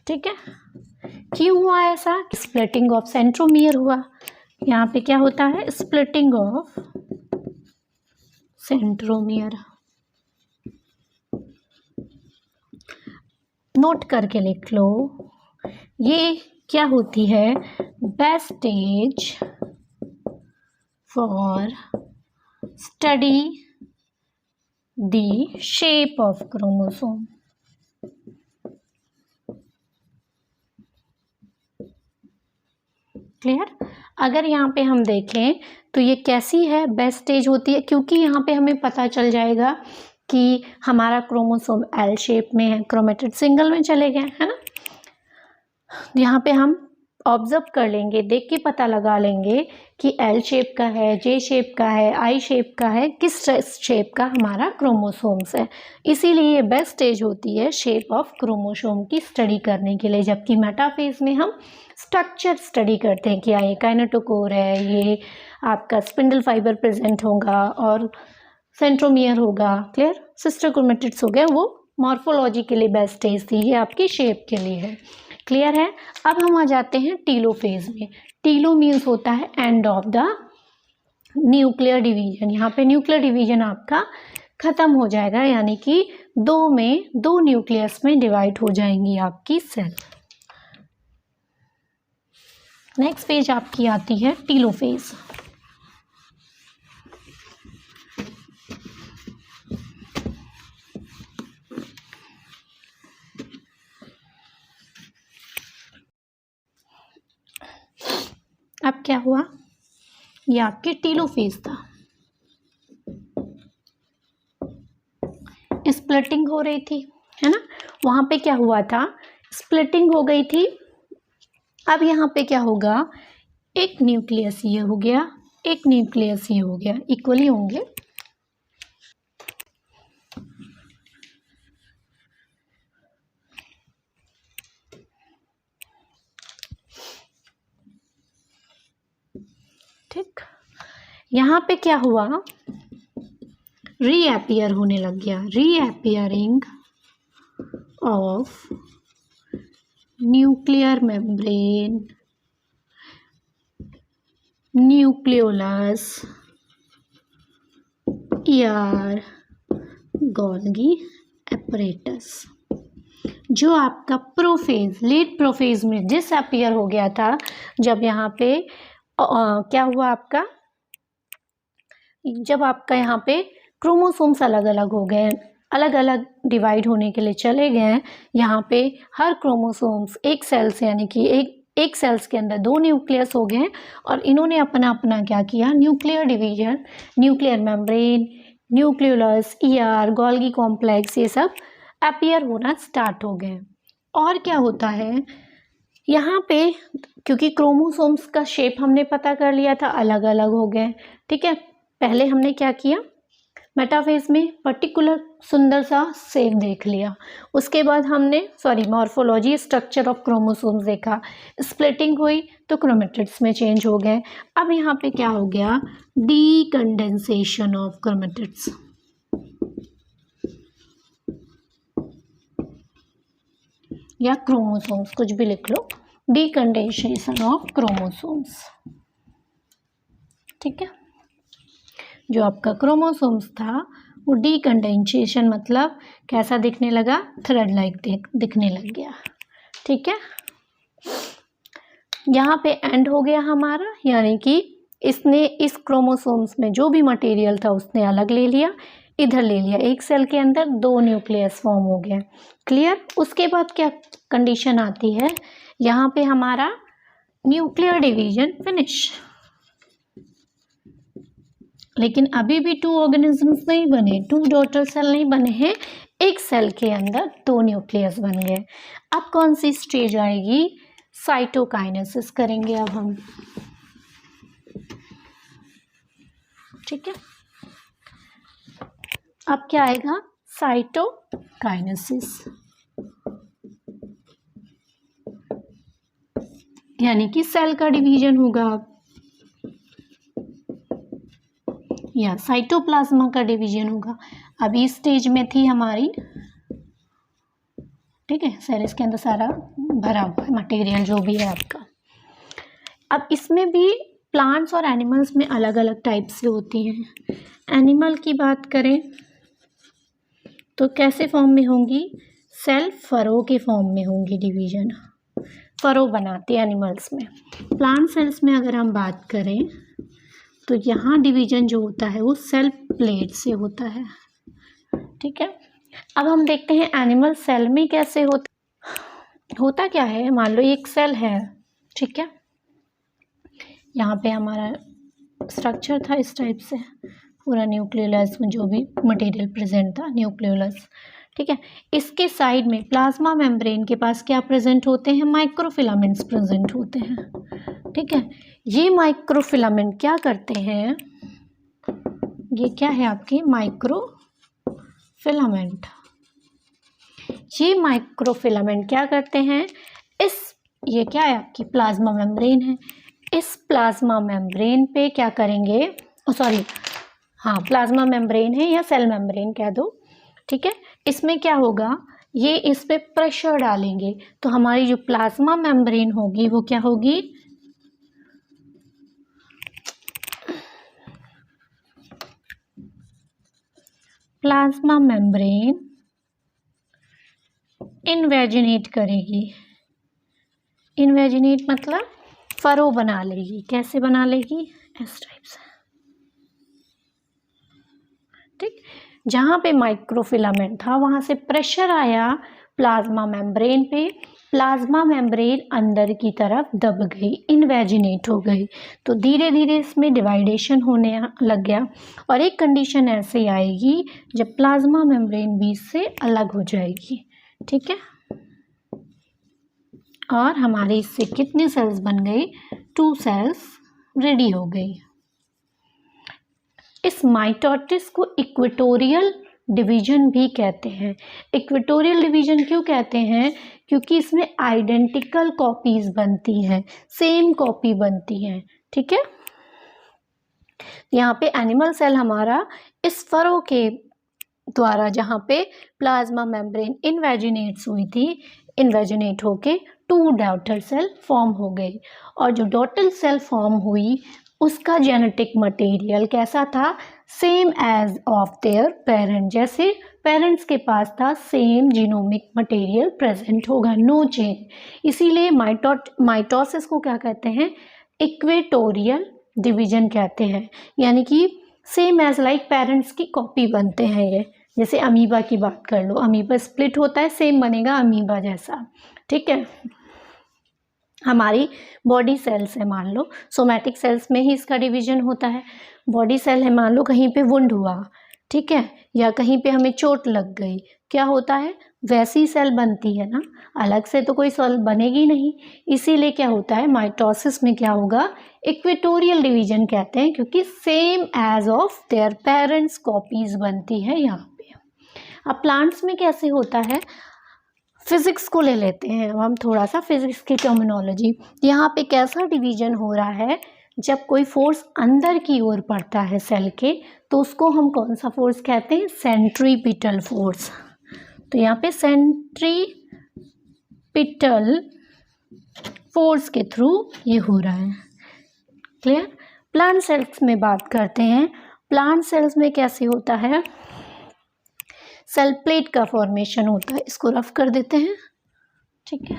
ठीक है, क्यों हुआ ऐसा, स्प्लिटिंग ऑफ सेंट्रोमियर हुआ। यहाँ पे क्या होता है, स्प्लिटिंग ऑफ सेंट्रोमियर। नोट करके लिख लो, ये क्या होती है, best stage for study the shape of chromosome. Clear, अगर यहाँ पे हम देखें तो ये कैसी है, बेस्ट स्टेज होती है, क्योंकि यहाँ पे हमें पता चल जाएगा कि हमारा क्रोमोसोम एल शेप में है, क्रोमेटिड सिंगल में चले गए, है ना। यहाँ पे हम ऑब्जर्व कर लेंगे, देख के पता लगा लेंगे कि एल शेप का है, जे शेप का है, आई शेप का है, किस शेप का हमारा क्रोमोसोम्स है। इसीलिए ये बेस्ट स्टेज होती है शेप ऑफ क्रोमोसोम की स्टडी करने के लिए। जबकि मेटाफेज में हम स्ट्रक्चर स्टडी करते हैं कि ये काइनेटोकोर है, ये आपका स्पिंडल फाइबर प्रेजेंट होगा और सेंट्रोमियर होगा। क्लियर, सिस्टर क्रोमेटिड्स हो गए, वो मॉर्फोलॉजी के लिए बेस्ट स्टेज थी, ये आपकी शेप के लिए है। क्लियर है, अब हम आ जाते हैं टीलोफेज में। टीलो मीन्स होता है end of the nuclear division. यहाँ पे न्यूक्लियर डिवीजन आपका खत्म हो जाएगा, यानी कि दो न्यूक्लियस में डिवाइड हो जाएंगी आपकी सेल। नेक्स्ट पेज आपकी आती है टीलोफेज। अब क्या हुआ, ये आपके टीलोफेज था, स्प्लिटिंग हो रही थी, है ना। वहां पे क्या हुआ था, स्प्लिटिंग हो गई थी। अब यहाँ पे क्या होगा, एक न्यूक्लियस ये हो गया, एक न्यूक्लियस ये हो गया, इक्वली होंगे। ठीक, यहाँ पे क्या हुआ, रीअपियर होने लग गया, reappearing of nuclear membrane, nucleolus, ER, Golgi apparatus. जो आपका प्रोफेज, लेट प्रोफेज में डिसअपियर हो गया था, जब यहाँ पे क्या हुआ आपका, जब आपका यहाँ पे क्रोमोसोम्स अलग अलग हो गए, अलग अलग डिवाइड होने के लिए चले गए। यहाँ पे हर क्रोमोसोम्स एक सेल से, यानी कि एक सेल्स के अंदर 2 न्यूक्लियस हो गए, और इन्होंने अपना अपना क्या किया, nuclear division, nuclear membrane, nucleolus, ER, Golgi complex, ये सब अपीयर होना स्टार्ट हो गए। और क्या होता है यहाँ पे, क्योंकि क्रोमोसोम्स का शेप हमने पता कर लिया था, अलग अलग हो गए। ठीक है, पहले हमने क्या किया, मेटाफेज में पर्टिकुलर सुंदर सा शेप देख लिया, उसके बाद हमने मॉर्फोलॉजी स्ट्रक्चर ऑफ क्रोमोसोम्स देखा, स्प्लिटिंग हुई तो क्रोमेटिड्स में चेंज हो गए। अब यहाँ पे क्या हो गया, डीकंडेंसेशन ऑफ क्रोमेटिड्स, या क्रोमोसोम्स, कुछ भी लिख लो, डीकंडेंसेशन ऑफ क्रोमोसोम्स। ठीक है, जो आपका क्रोमोसोम्स था वो डीकंडेंसेशन मतलब कैसा दिखने लगा, थ्रेड लाइक दिखने लग गया। ठीक है, यहाँ पे एंड हो गया हमारा, यानी कि इसने इस क्रोमोसोम्स में जो भी मटेरियल था उसने अलग ले लिया, इधर ले लिया, एक सेल के अंदर 2 न्यूक्लियस फॉर्म हो गया। क्लियर। उसके बाद क्या कंडीशन आती है, यहाँ पे हमारा न्यूक्लियर डिवीजन फिनिश, लेकिन अभी भी 2 ऑर्गेनिजम्स नहीं बने, 2 डॉटर सेल नहीं बने हैं, एक सेल के अंदर 2 न्यूक्लियस बन गए। अब कौन सी स्टेज आएगी, साइटोकाइनेसिस करेंगे अब हम। ठीक है, अब क्या आएगा, साइटोकाइनेसिस, यानी कि सेल का डिवीजन होगा या साइटोप्लाज्मा का डिवीजन होगा। अभी इस स्टेज में थी हमारी, ठीक है, सेल इसके अंदर सारा भरा हुआ है मटेरियल जो भी है आपका। अब इसमें भी प्लांट्स और एनिमल्स में अलग अलग टाइप से होती हैं। एनिमल की बात करें तो कैसे फॉर्म में होंगी, सेल फरो के फॉर्म में होंगी, डिवीजन फरो बनाते हैं एनिमल्स में। प्लांट सेल्स में अगर हम बात करें तो यहाँ डिवीजन जो होता है वो सेल प्लेट से होता है। ठीक है, अब हम देखते हैं एनिमल सेल में कैसे होता क्या है। मान लो एक सेल है, ठीक है, यहाँ पे हमारा स्ट्रक्चर था इस टाइप से, पूरा न्यूक्लियोलस में जो भी मटेरियल प्रेजेंट था, न्यूक्लियोलस। ठीक है, इसके साइड में प्लाज्मा मेम्ब्रेन के पास क्या प्रेजेंट होते हैं, माइक्रोफिलामेंट्स प्रेजेंट होते हैं। ठीक है, ये माइक्रोफिलामेंट क्या करते हैं, ये क्या है आपके माइक्रोफिलामेंट, ये माइक्रोफिलामेंट क्या करते हैं, ये क्या है आपकी प्लाज्मा मेम्ब्रेन है, इस प्लाज्मा मेम्ब्रेन पे क्या करेंगे, प्लाज्मा मेम्ब्रेन है या सेल मेम्ब्रेन कह दो। ठीक है, इसमें क्या होगा, ये इस पे प्रेशर डालेंगे तो हमारी जो प्लाज्मा मेम्ब्रेन होगी वो क्या होगी, प्लाज्मा मेम्ब्रेन इन्वेजिनेट करेगी। इन्वेजिनेट मतलब फरो बना लेगी। कैसे बना लेगी, इस टाइप से। ठीक, जहाँ पे माइक्रोफिलामेंट था वहाँ से प्रेशर आया प्लाज्मा मेम्ब्रेन पे, प्लाज्मा मेम्ब्रेन अंदर की तरफ दब गई, इन्वेजिनेट हो गई, तो धीरे धीरे इसमें डिवाइडेशन होने लग गया। और एक कंडीशन ऐसे आएगी जब प्लाज्मा मेम्ब्रेन बीच से अलग हो जाएगी। ठीक है, और हमारे इससे कितनी सेल्स बन गई, 2 सेल्स रेडी हो गई। इस माइटोसिस को इक्वेटोरियल डिवीजन भी कहते हैं। इक्वेटोरियल डिवीजन क्यों कहते हैं, क्योंकि इसमें आइडेंटिकल कॉपीज बनती हैं, सेम कॉपी बनती हैं। ठीक है, यहाँ पे एनिमल सेल हमारा इस फरो के द्वारा, जहाँ पे प्लाज्मा मेम्ब्रेन इन्वेजिनेट्स हुई थी, इन्वेजिनेट होके 2 डॉटर सेल फॉर्म हो गई। और जो डॉटर सेल फॉर्म हुई उसका जेनेटिक मटेरियल कैसा था, same as of their parent, जैसे पेरेंट्स के पास था सेम जीनोमिक मटेरियल प्रेजेंट होगा, नो चेंज। इसीलिए माइटोसिस को क्या कहते हैं, इक्वेटोरियल डिवीजन कहते हैं, यानी कि सेम एज लाइक पेरेंट्स की कॉपी बनते हैं ये। जैसे अमीबा की बात कर लो, अमीबा स्प्लिट होता है, सेम बनेगा अमीबा जैसा। ठीक है, हमारी बॉडी सेल्स है, मान लो सोमैटिक सेल्स में ही इसका डिवीजन होता है। बॉडी सेल है, मान लो कहीं पे वुंड हुआ, ठीक है, या कहीं पे हमें चोट लग गई, क्या होता है, वैसी सेल बनती है ना, अलग से तो कोई सेल बनेगी नहीं। इसीलिए क्या होता है, माइटोसिस में क्या होगा, इक्वेटोरियल डिवीजन कहते हैं, क्योंकि same as of their parents copies बनती है यहाँ पे। अब प्लांट्स में कैसे होता है, फिजिक्स को ले लेते हैं हम थोड़ा सा, फिजिक्स की टर्मिनोलॉजी। यहाँ पे कैसा डिवीजन हो रहा है, जब कोई फोर्स अंदर की ओर पड़ता है सेल के, तो उसको हम कौन सा फोर्स कहते हैं, सेंट्रीपिटल फोर्स। तो यहाँ पे सेंट्रीपिटल फोर्स के थ्रू ये हो रहा है। क्लियर। प्लांट सेल्स में बात करते हैं। प्लांट सेल्स में कैसे होता है, सेल प्लेट का फॉर्मेशन होता है। इसको रफ कर देते हैं, ठीक है।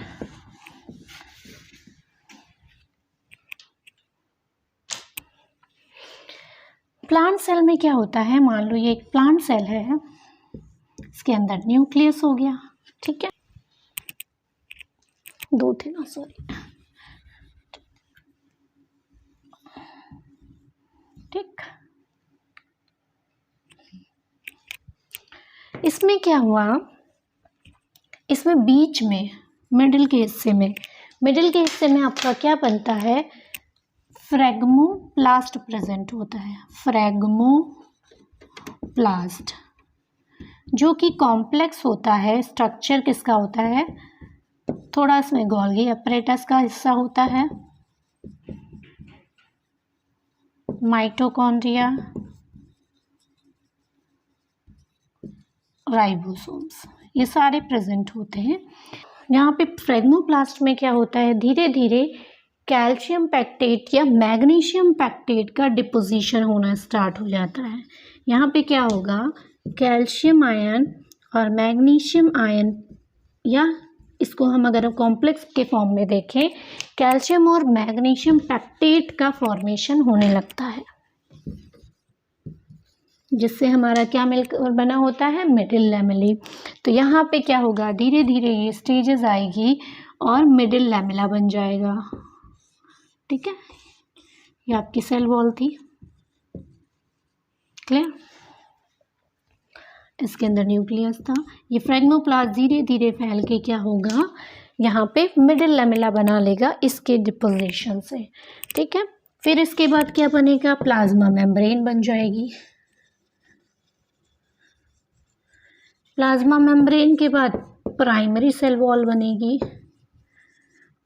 प्लांट सेल में क्या होता है, मान लो ये एक प्लांट सेल है, इसके अंदर न्यूक्लियस हो गया, ठीक है, दो थे ना, सॉरी, ठीक। इसमें क्या हुआ, इसमें बीच में मिडिल के हिस्से में आपका क्या बनता है, फ्रैगमोप्लास्ट प्रेजेंट होता है। फ्रैगमोप्लास्ट जो कि कॉम्प्लेक्स होता है, स्ट्रक्चर किसका होता है, थोड़ा इसमें गोल्गी अपरेटस का हिस्सा होता है, माइटोकॉन्ड्रिया, राइबोसोम्स, ये सारे प्रेजेंट होते हैं। यहाँ पे फ्रैगमोप्लास्ट में क्या होता है, धीरे धीरे कैल्शियम पैक्टेट या मैग्नीशियम पैक्टेट का डिपोजिशन होना स्टार्ट हो जाता है। यहाँ पे क्या होगा, कैल्शियम आयन और मैग्नीशियम आयन, या इसको हम अगर कॉम्प्लेक्स के फॉर्म में देखें, कैल्शियम और मैग्नीशियम पैक्टेट का फॉर्मेशन होने लगता है, जिससे हमारा क्या मिलकर बना होता है, मिडिल लैमेली। तो यहाँ पे क्या होगा, धीरे धीरे ये स्टेजेस आएगी और मिडिल लैमेला बन जाएगा, ठीक है। ये आपकी सेल वॉल थी, क्लियर। इसके अंदर न्यूक्लियस था। ये फ्रैगमोप्लास्ट धीरे धीरे फैल के क्या होगा, यहाँ पे मिडिल लैमेला बना लेगा इसके डिपोजिशन से, ठीक है। फिर इसके बाद क्या बनेगा, प्लाज्मा मेम्ब्रेन बन जाएगी। प्लाज्मा मेम्ब्रेन के बाद प्राइमरी सेल वॉल बनेगी,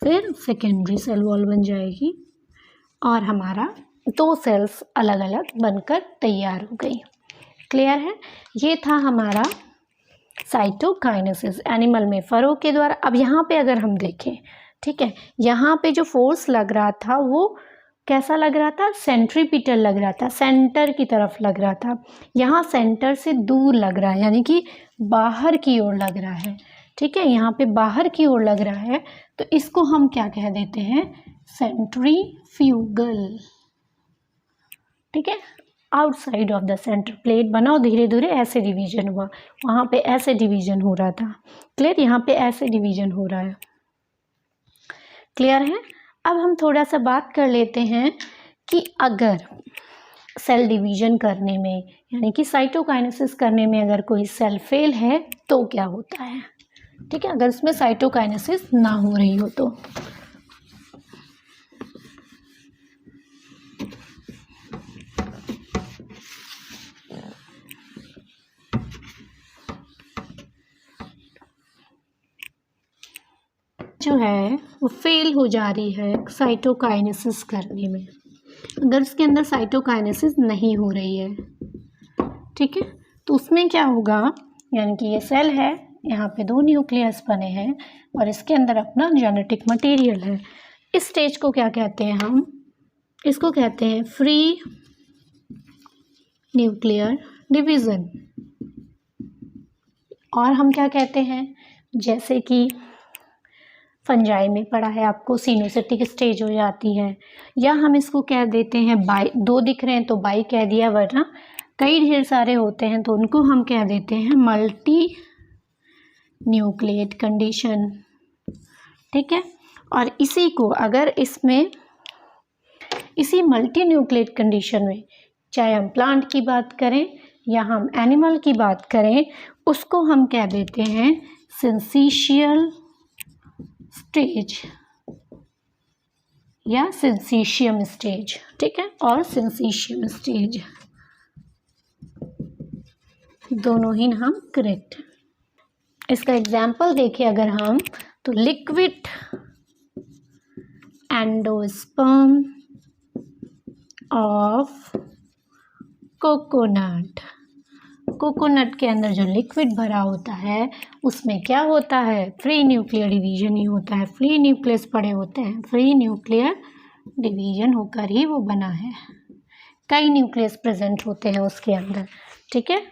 फिर सेकेंडरी सेल वॉल बन जाएगी, और हमारा दो सेल्स अलग अलग बनकर तैयार हो गई। क्लियर है। ये था हमारा साइटोकाइनेसिस एनिमल में फरों के द्वारा। अब यहाँ पे अगर हम देखें, ठीक है, यहाँ पे जो फोर्स लग रहा था वो कैसा लग रहा था, सेंट्रीपिटल लग रहा था, सेंटर की तरफ लग रहा था। यहाँ सेंटर से दूर लग रहा है, यानी कि बाहर की ओर लग रहा है, ठीक है, यहाँ पे बाहर की ओर लग रहा है। तो इसको हम क्या कह देते हैं, सेंट्रीफ्यूगल, ठीक है। Outside of the centre plate बनाओ, धीरे धीरे ऐसे डिवीजन हुआ, वहाँ पे ऐसे डिवीजन हो रहा था, क्लियर, यहाँ पे ऐसे डिवीजन हो रहा है, क्लियर है। अब हम थोड़ा सा बात कर लेते हैं कि अगर सेल डिवीजन करने में, यानी कि साइटोकाइनेसिस करने में अगर कोई सेल फेल है तो क्या होता है, ठीक है, अगर इसमें साइटोकाइनेसिस ना हो रही हो तो। जो है वो फेल हो जा रही है साइटोकाइनेसिस करने में, अगर उसके अंदर साइटोकाइनेसिस नहीं हो रही है, ठीक है, तो उसमें क्या होगा, यानी कि ये सेल है, यहाँ पे दो न्यूक्लियस बने हैं और इसके अंदर अपना जेनेटिक मटेरियल है। इस स्टेज को क्या कहते हैं, हम इसको कहते हैं फ्री न्यूक्लियर डिवीज़न। और हम क्या कहते हैं, जैसे कि फंजाई में पढ़ा है आपको, सिनोसिटिक स्टेज हो जाती है, या हम इसको कह देते हैं बाई, दो दिख रहे हैं तो बाई कह दिया, वरना कई ढेर सारे होते हैं तो उनको हम कह देते हैं मल्टी न्यूक्लिएट कंडीशन, ठीक है। और इसी को अगर इसमें, इसी मल्टी न्यूक्लिएट कंडीशन में, चाहे हम प्लांट की बात करें या हम एनिमल की बात करें उसको हम कह देते हैं सिंसीशियल स्टेज या सिंसीशियम स्टेज, ठीक है, और सिंसीशियम स्टेज दोनों ही हम करेक्ट। इसका एग्जाम्पल देखिए अगर हम, तो liquid endosperm of coconut. Coconut के अंदर जो लिक्विड भरा होता है उसमें क्या होता है, फ्री न्यूक्लियर डिवीजन ही होता है, फ्री न्यूक्लियस पड़े होते हैं, फ्री न्यूक्लियर डिवीजन होकर ही वो बना है, कई न्यूक्लियस प्रेजेंट होते हैं उसके अंदर, ठीक है,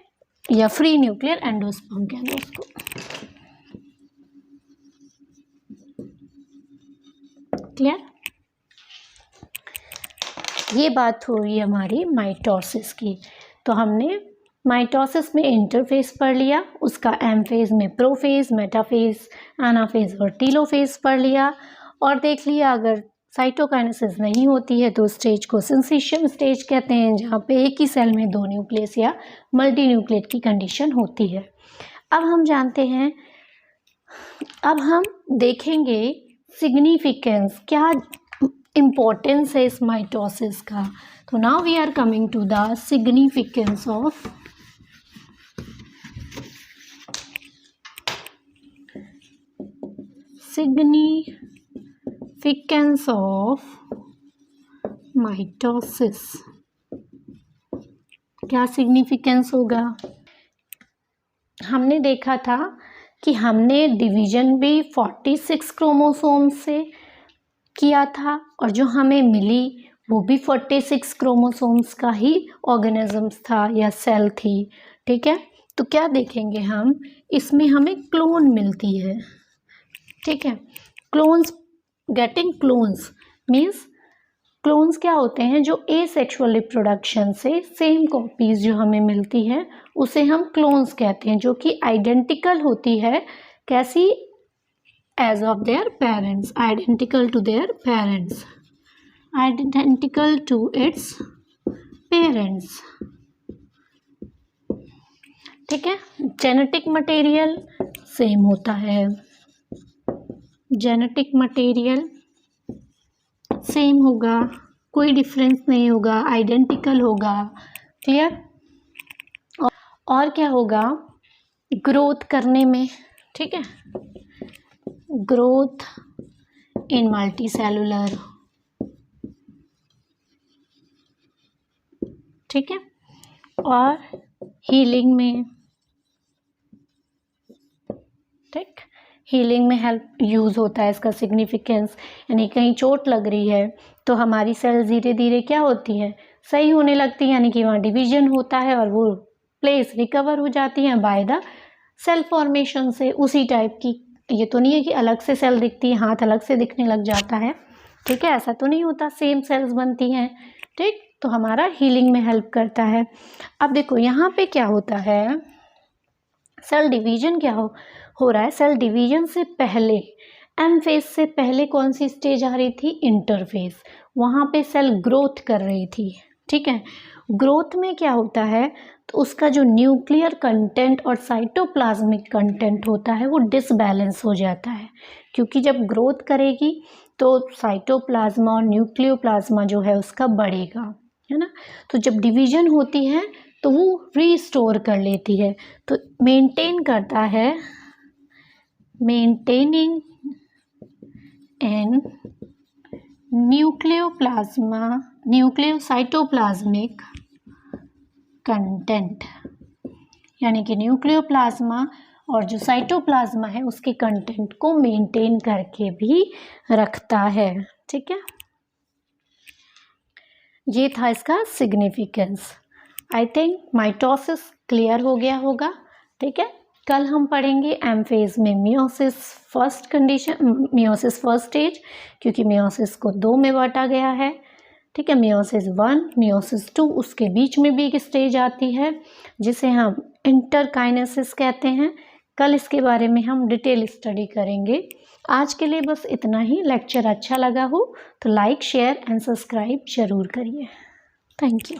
या फ्री न्यूक्लियर एंडोस्पर्म के अंदर उसको। क्लियर? ये बात हो रही है हमारी माइटोसिस की। तो हमने माइटोसिस में इंटरफेज पढ़ लिया, उसका एम फेज में प्रोफेज, मेटाफेज, एनाफेज और टीलोफेज पढ़ लिया, और देख लिया अगर साइटोकाइनेसिस नहीं होती है तो स्टेज को सिंसीशियम स्टेज कहते हैं, जहाँ पे एक ही सेल में 2 न्यूक्लियस या मल्टी न्यूक्लिएट की कंडीशन होती है। अब हम जानते हैं, अब हम देखेंगे सिग्निफिकेंस, क्या इम्पोर्टेंस है इस माइटोसिस का। तो now we are coming to the significance of mitosis. क्या सिग्निफिकेंस होगा? हमने देखा था कि हमने डिवीजन भी 46 क्रोमोसोम से किया था, और जो हमें मिली वो भी 46 क्रोमोसोम्स का ही ऑर्गेनिजम्स था या सेल थी, ठीक है। तो क्या देखेंगे हम, इसमें हमें क्लोन मिलती है, ठीक है। Clones, getting clones means, clones क्या होते हैं, जो एसेक्सुअल रिप्रोडक्शन से सेम कॉपीज जो हमें मिलती है उसे हम क्लोन्स कहते हैं, जो कि आइडेंटिकल होती है, कैसी, as of their parents, identical to their parents, identical to its parents, ठीक है। जेनेटिक मटेरियल सेम होता है, जेनेटिक मटेरियल सेम होगा, कोई डिफरेंस नहीं होगा, आइडेंटिकल होगा, क्लियर। और क्या होगा, ग्रोथ करने में, ठीक है, ग्रोथ इन मल्टीसेलुलर, ठीक है, और हीलिंग में, ठीक, हीलिंग में हेल्प यूज़ होता है इसका सिग्निफिकेंस। यानी कहीं चोट लग रही है तो हमारी सेल्स धीरे धीरे क्या होती है, सही होने लगती है, यानी कि वहाँ डिवीजन होता है और वो प्लेस रिकवर हो जाती है बाय द सेल फॉर्मेशन से, उसी टाइप की। ये तो नहीं है कि अलग से सेल दिखती है, हाथ अलग से दिखने लग जाता है, ठीक है, ऐसा तो नहीं होता, सेम सेल्स बनती हैं, ठीक। तो हमारा हीलिंग में हेल्प करता है। अब देखो यहाँ पे क्या होता है, सेल डिवीजन क्या हो रहा है, सेल डिवीजन से पहले, एम फेज से पहले कौन सी स्टेज आ रही थी, इंटरफेज, वहाँ पे सेल ग्रोथ कर रही थी, ठीक है। ग्रोथ में क्या होता है, तो उसका जो न्यूक्लियर कंटेंट और साइटोप्लाज्मिक कंटेंट होता है वो डिसबैलेंस हो जाता है, क्योंकि जब ग्रोथ करेगी तो साइटोप्लाज्मा और न्यूक्लियोप्लाज्मा जो है उसका बढ़ेगा, है ना। तो जब डिवीजन होती है तो वो रीस्टोर कर लेती है, तो मेंटेन करता है, मेंटेनिंग इन न्यूक्लियोसाइटोप्लाज्मिक कंटेंट, यानी कि न्यूक्लियोप्लाज्मा और जो साइटोप्लाज्मा है उसके कंटेंट को मेंटेन करके भी रखता है, ठीक है। ये था इसका significance. I think mitosis clear हो गया होगा, ठीक है। कल हम पढ़ेंगे एम फेज में meiosis first condition, meiosis first stage, क्योंकि मियोसिस को 2 में बांटा गया है, ठीक है, मियोसिस 1, मियोसिस 2, उसके बीच में भी एक स्टेज आती है जिसे हम इंटरकाइनेसिस कहते हैं। कल इसके बारे में हम डिटेल स्टडी करेंगे। आज के लिए बस इतना ही। लेक्चर अच्छा लगा हो तो लाइक, शेयर एंड सब्सक्राइब जरूर करिए। Thank you.